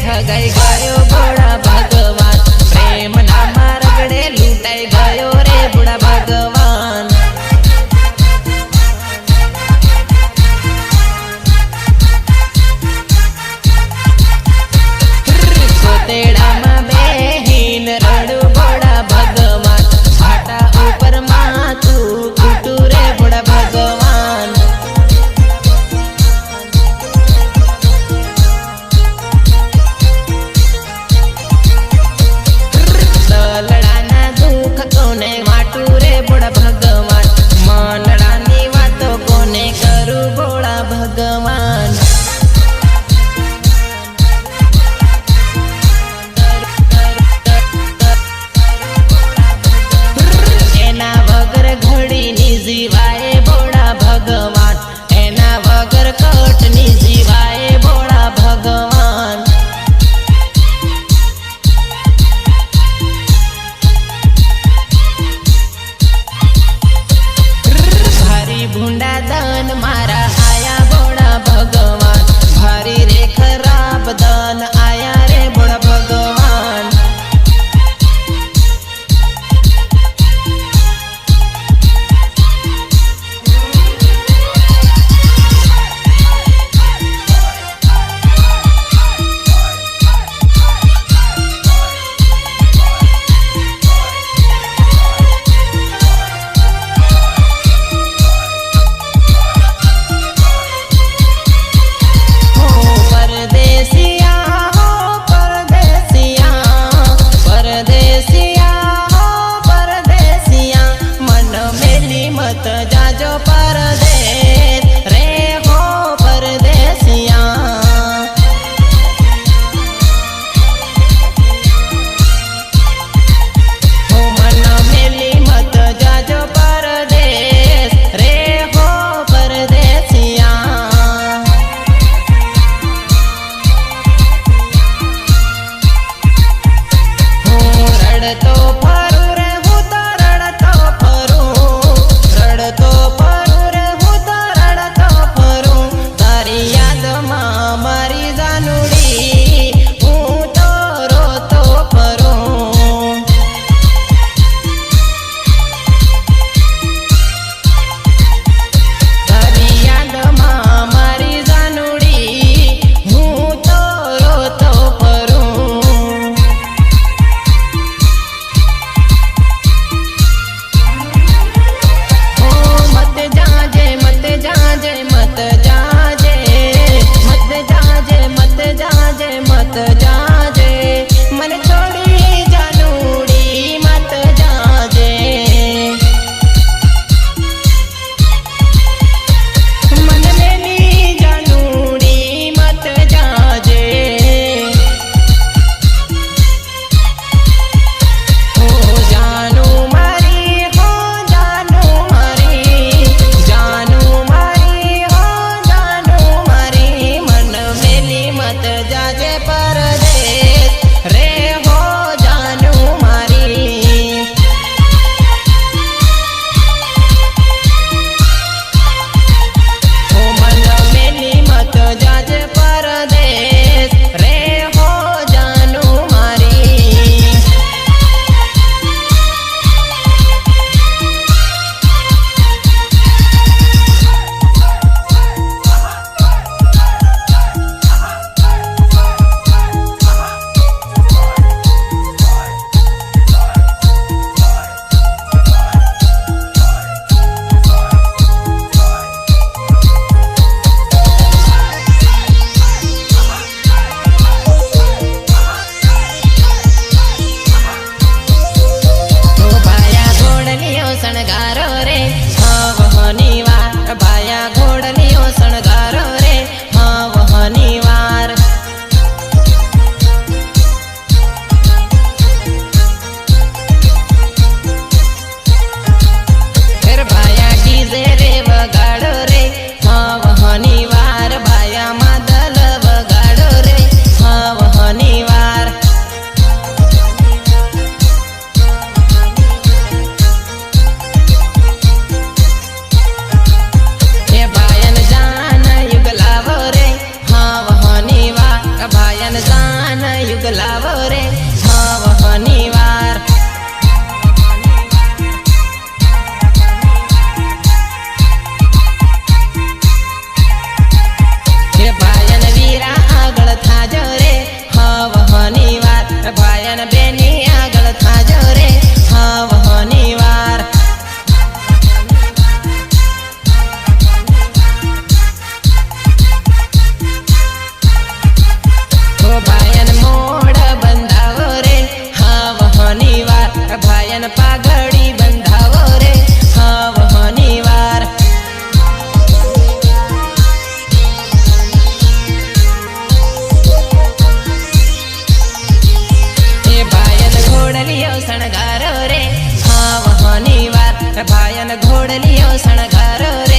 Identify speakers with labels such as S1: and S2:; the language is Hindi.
S1: ठगाई गयो बड़ा भगवान, प्रेम नामा रगड़े लूटाई गयो रे बड़ा भगवान। सोतेड़ा में बेहीन रड़ू बड़ा भगवान, भाटा ऊपर माथू कुटू रे बड़ा भगवान। तलड़ा दुख कोने वाटू रे बड़ा भगवान, मनड़ा नी वातो कोने करू बड़ा भगवान। एना वगर घड़ी नी जीवाए बड़ा भगवान, एना वगर कट नी जीवाए बड़ा भगवान। भारी भूंडा दान मारा आया बड़ा भगवान, भारी रे खराब दान आया रे बड़ा भगवान। टिळक लावो रे हाव शनिवार हे भायन वीरा आगळ थाजो रे हाव शनिवार भायन बेनी आगळ थाजो रे हाव शनिवार भायन मोड बंधावो रे हाव शनिवार भायन पाघडी बंधावो रे हाव शनिवार हे भायन घोडलियो शणगारो रे हाव शनिवार भायन घोडलियो शणगारो रे